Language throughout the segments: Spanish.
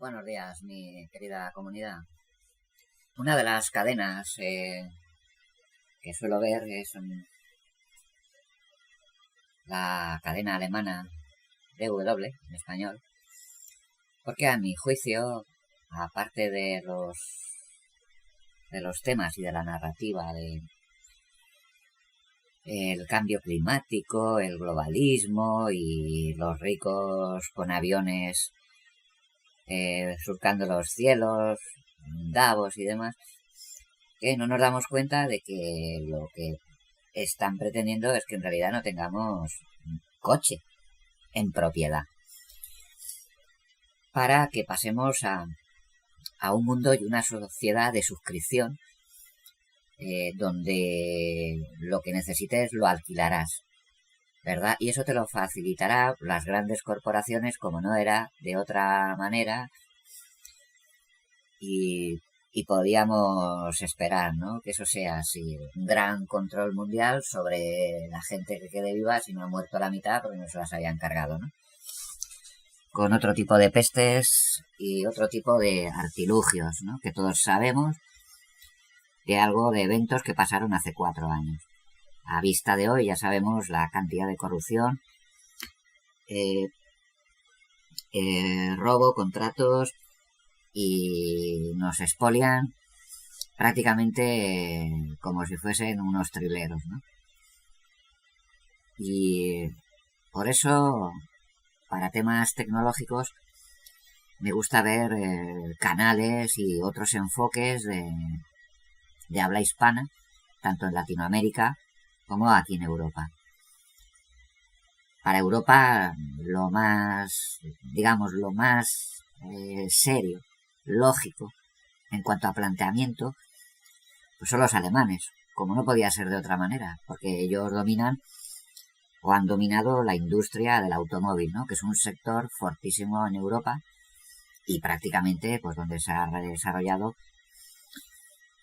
Buenos días, mi querida comunidad. Una de las cadenas que suelo ver es la cadena alemana DW, en español, porque a mi juicio, aparte de los temas y de la narrativa de el cambio climático, el globalismo y los ricos con aviones surcando los cielos, Davos y demás, que no nos damos cuenta de que lo que están pretendiendo es que en realidad no tengamos coche en propiedad, para que pasemos a un mundo y una sociedad de suscripción donde lo que necesites lo alquilarás, ¿verdad? Y eso te lo facilitará las grandes corporaciones, como no era de otra manera, y podíamos esperar, ¿no?, que eso sea así, un gran control mundial sobre la gente que quede viva si no ha muerto la mitad porque no se las habían cargado, ¿no? Con otro tipo de pestes y otro tipo de artilugios, ¿no?, que todos sabemos de algo de eventos que pasaron hace 4 años. A vista de hoy ya sabemos la cantidad de corrupción, robo, contratos, y nos expolian prácticamente como si fuesen unos trileros, ¿no? Y por eso, para temas tecnológicos, me gusta ver canales y otros enfoques de habla hispana, tanto en Latinoamérica como aquí en Europa. Para Europa, lo más serio, lógico, en cuanto a planteamiento, pues son los alemanes, como no podía ser de otra manera, porque ellos dominan o han dominado la industria del automóvil, ¿no?, que es un sector fortísimo en Europa y prácticamente pues donde se ha desarrollado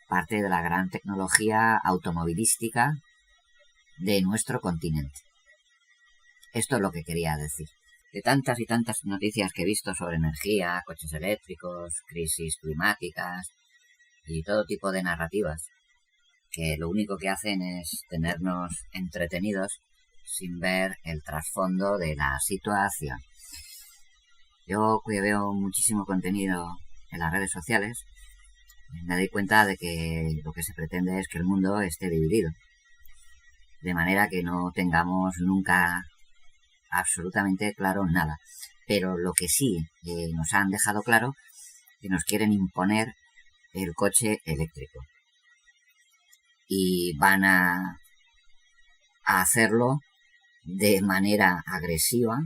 parte de la gran tecnología automovilística de nuestro continente. Esto es lo que quería decir. De tantas y tantas noticias que he visto sobre energía, coches eléctricos, crisis climáticas y todo tipo de narrativas, que lo único que hacen es tenernos entretenidos sin ver el trasfondo de la situación. Yo, que veo muchísimo contenido en las redes sociales, me doy cuenta de que lo que se pretende es que el mundo esté dividido, de manera que no tengamos nunca absolutamente claro nada. Pero lo que sí nos han dejado claro, que nos quieren imponer el coche eléctrico. Y van a hacerlo de manera agresiva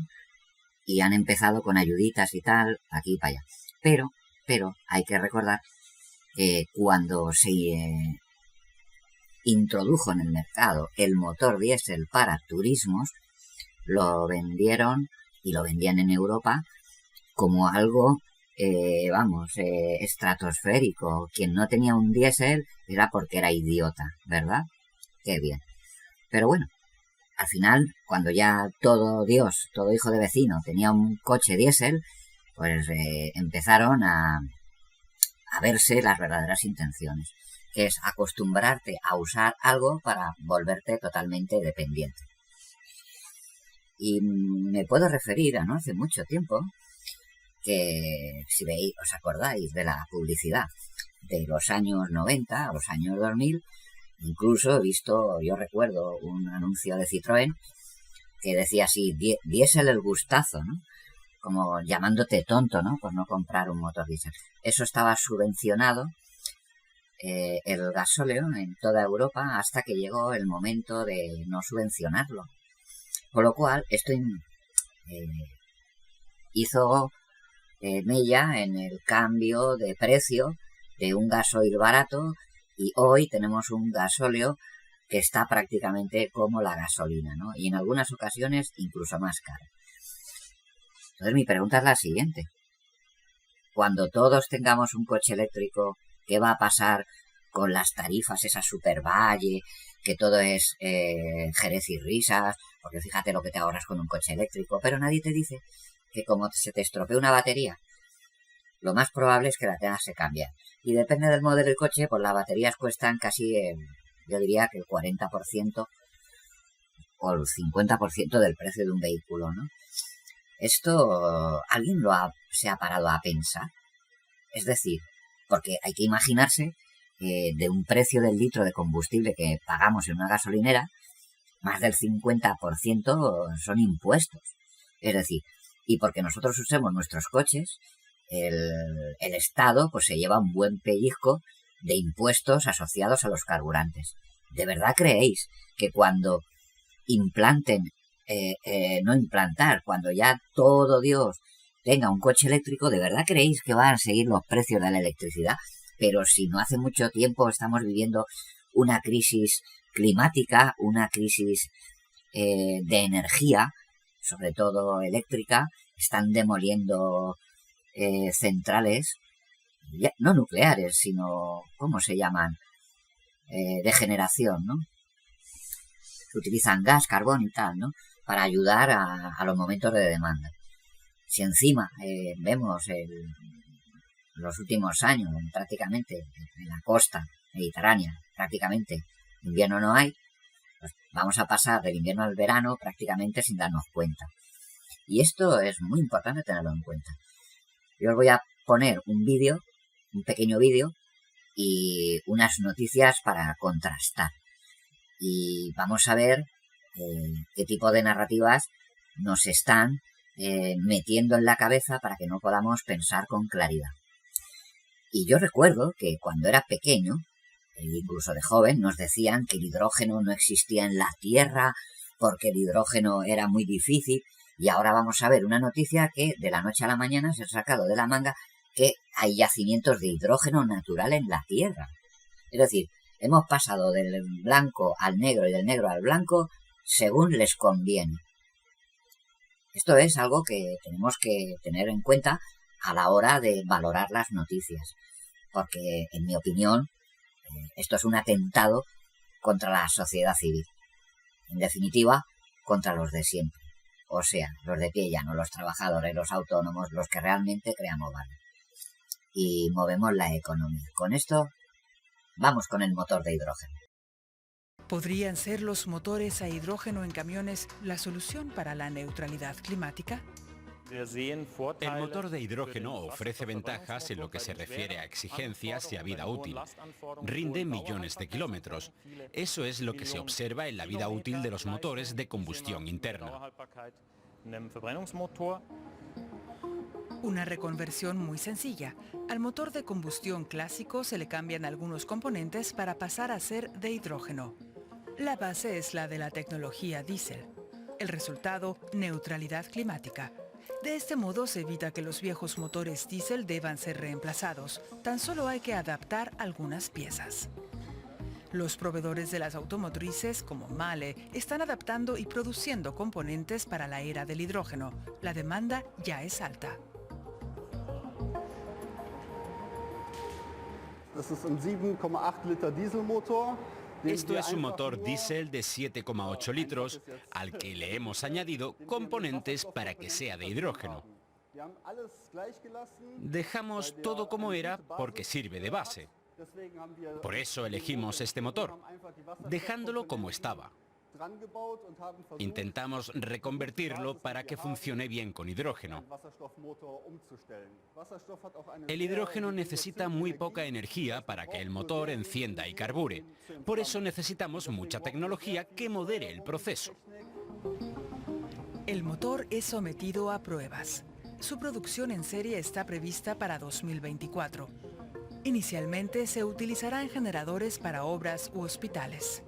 y han empezado con ayuditas y tal, aquí y para allá. Pero hay que recordar que cuando se introdujo en el mercado el motor diésel para turismos, lo vendieron y lo vendían en Europa como algo, estratosférico. Quien no tenía un diésel era porque era idiota, ¿verdad? Qué bien. Pero bueno, al final, cuando ya todo Dios, todo hijo de vecino tenía un coche diésel, pues empezaron a verse las verdaderas intenciones, que es acostumbrarte a usar algo para volverte totalmente dependiente. Y me puedo referir a no hace mucho tiempo, que si veis, os acordáis de la publicidad de los años 90 a los años 2000, incluso he visto, yo recuerdo un anuncio de Citroën que decía así, diésel el gustazo, ¿no?, como llamándote tonto, ¿no?, por no comprar un motor diésel. Eso estaba subvencionado, el gasóleo, en toda Europa, hasta que llegó el momento de no subvencionarlo. Con lo cual, esto hizo mella en el cambio de precio de un gasoil barato, y hoy tenemos un gasóleo que está prácticamente como la gasolina, ¿no?, y en algunas ocasiones incluso más caro. Entonces mi pregunta es la siguiente. Cuando todos tengamos un coche eléctrico, ¿qué va a pasar con las tarifas, esa supervalle, que todo es Jerez y risas? Porque fíjate lo que te ahorras con un coche eléctrico, pero nadie te dice que como se te estropea una batería lo más probable es que la tengas que cambiar. Y depende del modelo del coche, pues las baterías cuestan casi, yo diría que el 40% o el 50% del precio de un vehículo, ¿no? Esto, ¿alguien se ha parado a pensar? Es decir, porque hay que imaginarse de un precio del litro de combustible que pagamos en una gasolinera, más del 50% son impuestos. Es decir, y porque nosotros usemos nuestros coches, el Estado pues se lleva un buen pellizco de impuestos asociados a los carburantes. ¿De verdad creéis que cuando implanten, no implantar, cuando ya todo Dios tenga un coche eléctrico, ¿de verdad creéis que van a seguir los precios de la electricidad? Pero si no hace mucho tiempo estamos viviendo una crisis climática, una crisis de energía, sobre todo eléctrica, están demoliendo centrales, ya, no nucleares, sino, ¿cómo se llaman? De generación, ¿no? Que utilizan gas, carbón y tal, ¿no? Para ayudar a los momentos de demanda. Si encima vemos los últimos años, prácticamente en la costa mediterránea, prácticamente invierno no hay, pues vamos a pasar del invierno al verano prácticamente sin darnos cuenta. Y esto es muy importante tenerlo en cuenta. Yo os voy a poner un vídeo, un pequeño vídeo y unas noticias para contrastar. Y vamos a ver qué tipo de narrativas nos están metiendo en la cabeza para que no podamos pensar con claridad. Y yo recuerdo que cuando era pequeño, incluso de joven, nos decían que el hidrógeno no existía en la Tierra porque el hidrógeno era muy difícil. Y ahora vamos a ver una noticia que de la noche a la mañana se ha sacado de la manga que hay yacimientos de hidrógeno natural en la Tierra. Es decir, hemos pasado del blanco al negro y del negro al blanco según les conviene. Esto es algo que tenemos que tener en cuenta a la hora de valorar las noticias, porque en mi opinión esto es un atentado contra la sociedad civil. En definitiva, contra los de siempre. O sea, los de pie llano, los trabajadores, los autónomos, los que realmente creamos valor. Y movemos la economía. Con esto, vamos con el motor de hidrógeno. ¿Podrían ser los motores a hidrógeno en camiones la solución para la neutralidad climática? El motor de hidrógeno ofrece ventajas en lo que se refiere a exigencias y a vida útil. Rinde millones de kilómetros. Eso es lo que se observa en la vida útil de los motores de combustión interna. Una reconversión muy sencilla. Al motor de combustión clásico se le cambian algunos componentes para pasar a ser de hidrógeno. La base es la de la tecnología diésel. El resultado, neutralidad climática. De este modo se evita que los viejos motores diésel deban ser reemplazados. Tan solo hay que adaptar algunas piezas. Los proveedores de las automotrices, como Mahle, están adaptando y produciendo componentes para la era del hidrógeno. La demanda ya es alta. Esto es un 7,8 Liter Dieselmotor. Esto es un motor diésel de 7,8 litros al que le hemos añadido componentes para que sea de hidrógeno. Dejamos todo como era porque sirve de base. Por eso elegimos este motor, dejándolo como estaba. Intentamos reconvertirlo para que funcione bien con hidrógeno. El hidrógeno necesita muy poca energía para que el motor encienda y carbure. Por eso necesitamos mucha tecnología que modere el proceso. El motor es sometido a pruebas. Su producción en serie está prevista para 2024. Inicialmente se utilizará en generadores para obras u hospitales.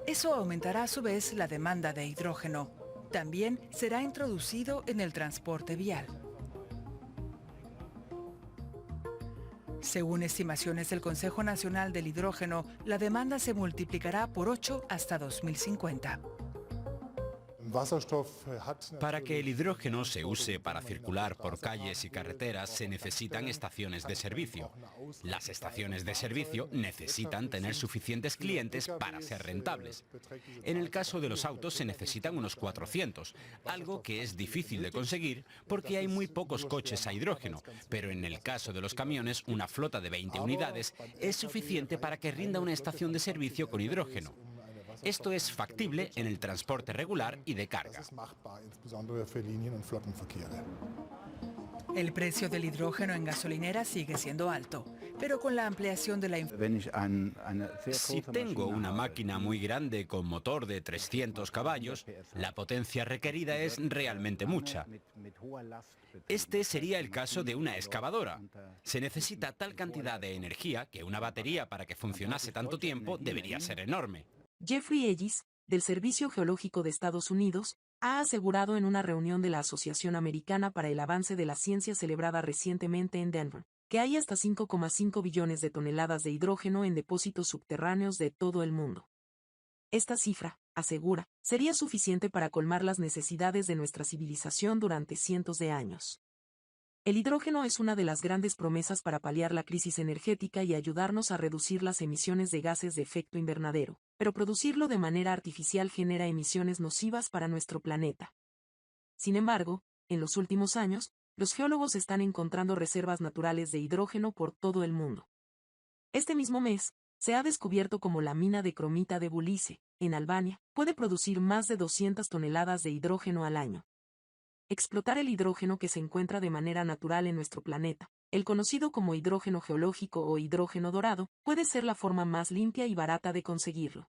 Eso aumentará a su vez la demanda de hidrógeno. También será introducido en el transporte vial. Según estimaciones del Consejo Nacional del Hidrógeno, la demanda se multiplicará por 8 hasta 2050. Para que el hidrógeno se use para circular por calles y carreteras se necesitan estaciones de servicio. Las estaciones de servicio necesitan tener suficientes clientes para ser rentables. En el caso de los autos se necesitan unos 400, algo que es difícil de conseguir porque hay muy pocos coches a hidrógeno, pero en el caso de los camiones una flota de 20 unidades es suficiente para que rinda una estación de servicio con hidrógeno. Esto es factible en el transporte regular y de carga. El precio del hidrógeno en gasolineras sigue siendo alto, pero con la ampliación de la Si tengo una máquina muy grande con motor de 300 caballos, la potencia requerida es realmente mucha. Este sería el caso de una excavadora. Se necesita tal cantidad de energía que una batería para que funcionase tanto tiempo debería ser enorme. Jeffrey Ellis, del Servicio Geológico de Estados Unidos, ha asegurado en una reunión de la Asociación Americana para el Avance de la Ciencia celebrada recientemente en Denver, que hay hasta 5,5 billones de toneladas de hidrógeno en depósitos subterráneos de todo el mundo. Esta cifra, asegura, sería suficiente para colmar las necesidades de nuestra civilización durante cientos de años. El hidrógeno es una de las grandes promesas para paliar la crisis energética y ayudarnos a reducir las emisiones de gases de efecto invernadero, pero producirlo de manera artificial genera emisiones nocivas para nuestro planeta. Sin embargo, en los últimos años, los geólogos están encontrando reservas naturales de hidrógeno por todo el mundo. Este mismo mes, se ha descubierto como la mina de cromita de Bulice, en Albania, puede producir más de 200 toneladas de hidrógeno al año. Explotar el hidrógeno que se encuentra de manera natural en nuestro planeta, el conocido como hidrógeno geológico o hidrógeno dorado, puede ser la forma más limpia y barata de conseguirlo.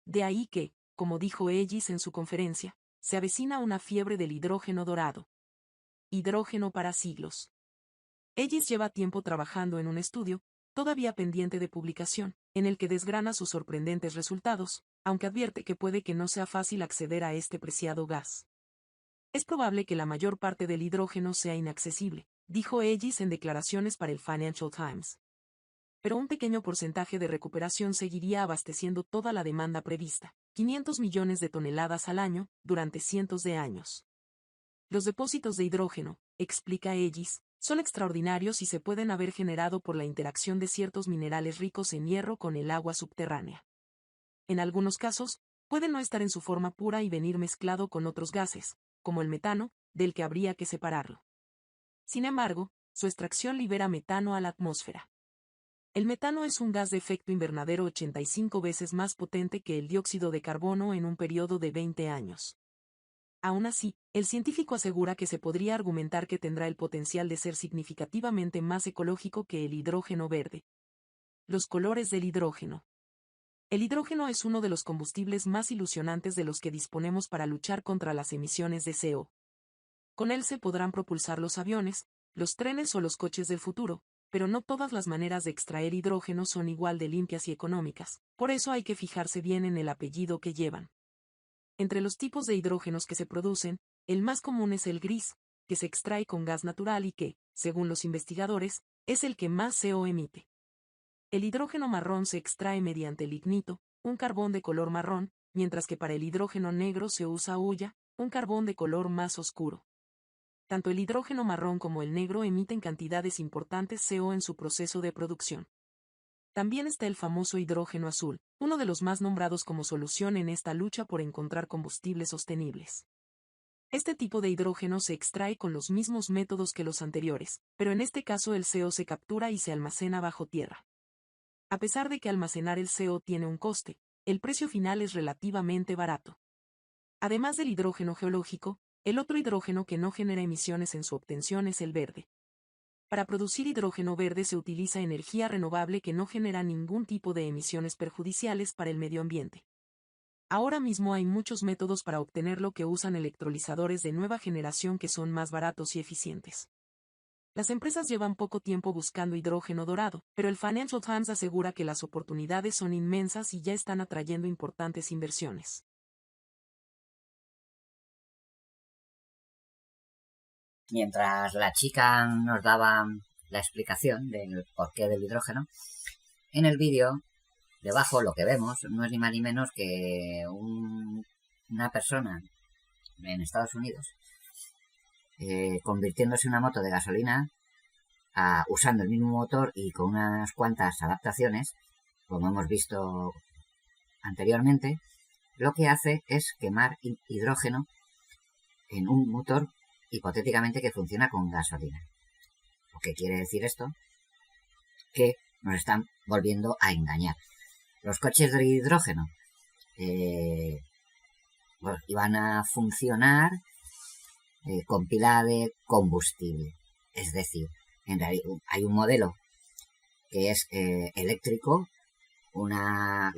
De ahí que, como dijo Ellis en su conferencia, se avecina una fiebre del hidrógeno dorado. Hidrógeno para siglos. Ellis lleva tiempo trabajando en un estudio, todavía pendiente de publicación, en el que desgrana sus sorprendentes resultados, aunque advierte que puede que no sea fácil acceder a este preciado gas. Es probable que la mayor parte del hidrógeno sea inaccesible, dijo Ellis en declaraciones para el Financial Times. Pero un pequeño porcentaje de recuperación seguiría abasteciendo toda la demanda prevista, 500 millones de toneladas al año, durante cientos de años. Los depósitos de hidrógeno, explica Ellis, son extraordinarios y se pueden haber generado por la interacción de ciertos minerales ricos en hierro con el agua subterránea. En algunos casos, pueden no estar en su forma pura y venir mezclado con otros gases, como el metano, del que habría que separarlo. Sin embargo, su extracción libera metano a la atmósfera. El metano es un gas de efecto invernadero 85 veces más potente que el dióxido de carbono en un periodo de 20 años. Aún así, el científico asegura que se podría argumentar que tendrá el potencial de ser significativamente más ecológico que el hidrógeno verde. Los colores del hidrógeno. El hidrógeno es uno de los combustibles más ilusionantes de los que disponemos para luchar contra las emisiones de CO. Con él se podrán propulsar los aviones, los trenes o los coches del futuro, pero no todas las maneras de extraer hidrógeno son igual de limpias y económicas, por eso hay que fijarse bien en el apellido que llevan. Entre los tipos de hidrógenos que se producen, el más común es el gris, que se extrae con gas natural y que, según los investigadores, es el que más CO emite. El hidrógeno marrón se extrae mediante lignito, un carbón de color marrón, mientras que para el hidrógeno negro se usa hulla, un carbón de color más oscuro. Tanto el hidrógeno marrón como el negro emiten cantidades importantes CO en su proceso de producción. También está el famoso hidrógeno azul, uno de los más nombrados como solución en esta lucha por encontrar combustibles sostenibles. Este tipo de hidrógeno se extrae con los mismos métodos que los anteriores, pero en este caso el CO se captura y se almacena bajo tierra. A pesar de que almacenar el CO tiene un coste, el precio final es relativamente barato. Además del hidrógeno geológico, el otro hidrógeno que no genera emisiones en su obtención es el verde. Para producir hidrógeno verde se utiliza energía renovable que no genera ningún tipo de emisiones perjudiciales para el medio ambiente. Ahora mismo hay muchos métodos para obtenerlo que usan electrolizadores de nueva generación que son más baratos y eficientes. Las empresas llevan poco tiempo buscando hidrógeno dorado, pero el Financial Times asegura que las oportunidades son inmensas y ya están atrayendo importantes inversiones. Mientras la chica nos daba la explicación del porqué del hidrógeno, en el vídeo, debajo lo que vemos no es ni más ni menos que una persona en Estados Unidos, convirtiéndose en una moto de gasolina usando el mismo motor y con unas cuantas adaptaciones, como hemos visto anteriormente. Lo que hace es quemar hidrógeno en un motor hipotéticamente que funciona con gasolina. ¿Lo que quiere decir esto? Que nos están volviendo a engañar. Los coches de hidrógeno iban a funcionar con pila de combustible. Es decir, en realidad hay un modelo que es eléctrico,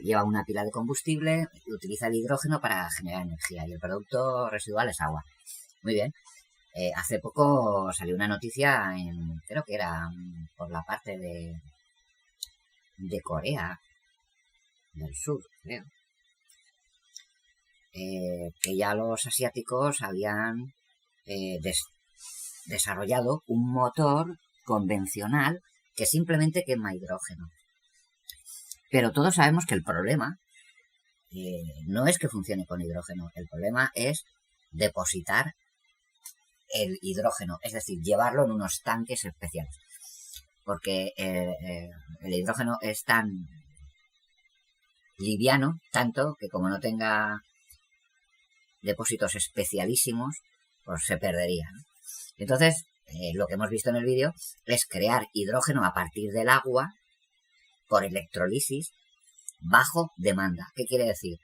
lleva una pila de combustible y utiliza el hidrógeno para generar energía y el producto residual es agua. Muy bien. Hace poco salió una noticia, creo que era por la parte de Corea del Sur, creo, que ya los asiáticos habían desarrollado un motor convencional que simplemente quema hidrógeno. Pero todos sabemos que el problema no es que funcione con hidrógeno, el problema es depositar el hidrógeno, es decir, llevarlo en unos tanques especiales. Porque el hidrógeno es tan liviano, tanto que como no tenga depósitos especialísimos, pues se perdería, ¿no? Entonces, lo que hemos visto en el vídeo es crear hidrógeno a partir del agua por electrolisis bajo demanda. ¿Qué quiere decir?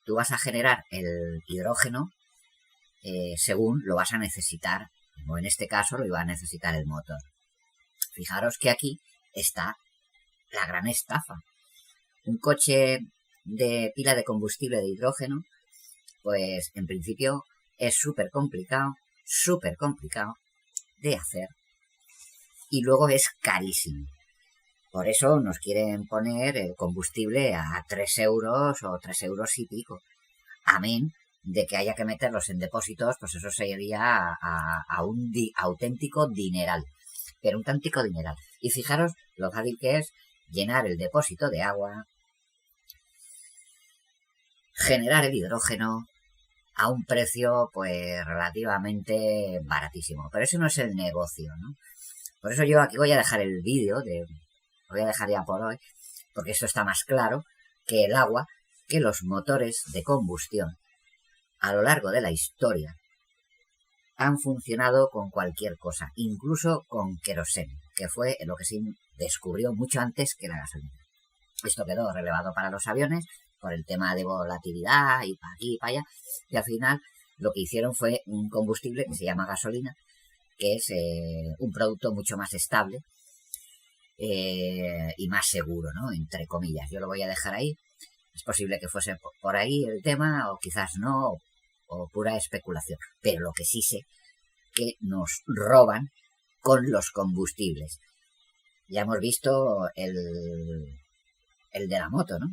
Tú vas a generar el hidrógeno según lo vas a necesitar, o en este caso lo iba a necesitar el motor. Fijaros que aquí está la gran estafa. Un coche de pila de combustible de hidrógeno, pues en principio es súper complicado de hacer y luego es carísimo. Por eso nos quieren poner el combustible a 3 euros o 3 euros y pico. Amén de que haya que meterlos en depósitos, pues eso sería a un auténtico dineral. Pero un auténtico dineral. Y fijaros lo fácil que es llenar el depósito de agua, generar el hidrógeno a un precio pues relativamente baratísimo. Pero eso no es el negocio, ¿no? Por eso yo aquí voy a dejar el vídeo, lo voy a dejar ya por hoy, porque esto está más claro que el agua, que los motores de combustión a lo largo de la historia han funcionado con cualquier cosa, incluso con queroseno, que fue lo que se descubrió mucho antes que la gasolina. Esto quedó relevado para los aviones por el tema de volatilidad y para aquí y para allá, y al final lo que hicieron fue un combustible que se llama gasolina, que es un producto mucho más estable y más seguro, ¿no? Entre comillas. Yo lo voy a dejar ahí. Es posible que fuese por ahí el tema, o quizás no, o pura especulación. Pero lo que sí sé, que nos roban con los combustibles. Ya hemos visto el de la moto, ¿no?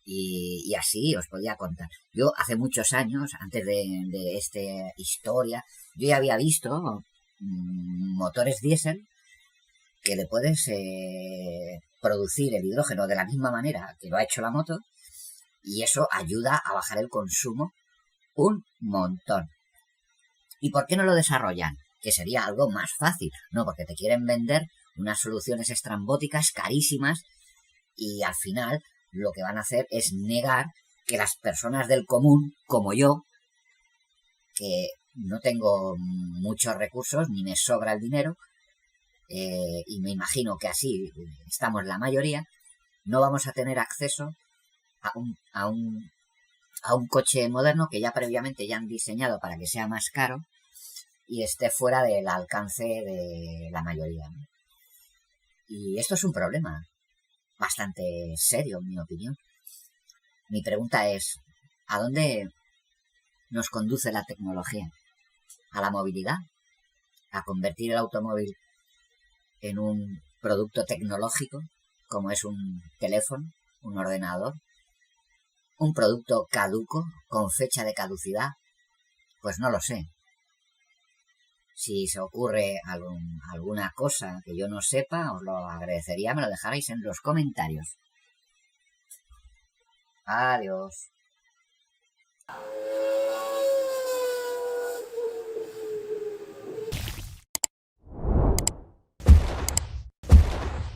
Y así os podía contar. Yo hace muchos años, antes de esta historia, yo ya había visto motores diésel que le puedes producir el hidrógeno de la misma manera que lo ha hecho la moto, y eso ayuda a bajar el consumo un montón. ¿Y por qué no lo desarrollan? Que sería algo más fácil. No, porque te quieren vender unas soluciones estrambóticas carísimas y al final lo que van a hacer es negar que las personas del común, como yo, que no tengo muchos recursos ni me sobra el dinero, y me imagino que así estamos la mayoría, no vamos a tener acceso a un coche moderno que ya previamente ya han diseñado para que sea más caro y esté fuera del alcance de la mayoría, ¿no? Y esto es un problema bastante serio, en mi opinión. Mi pregunta es, ¿a dónde nos conduce la tecnología? ¿A la movilidad? ¿A convertir el automóvil en un producto tecnológico, como es un teléfono, un ordenador? ¿Un producto caduco, con fecha de caducidad? Pues no lo sé. Si se ocurre alguna cosa que yo no sepa, os lo agradecería, me lo dejarais en los comentarios. Adiós.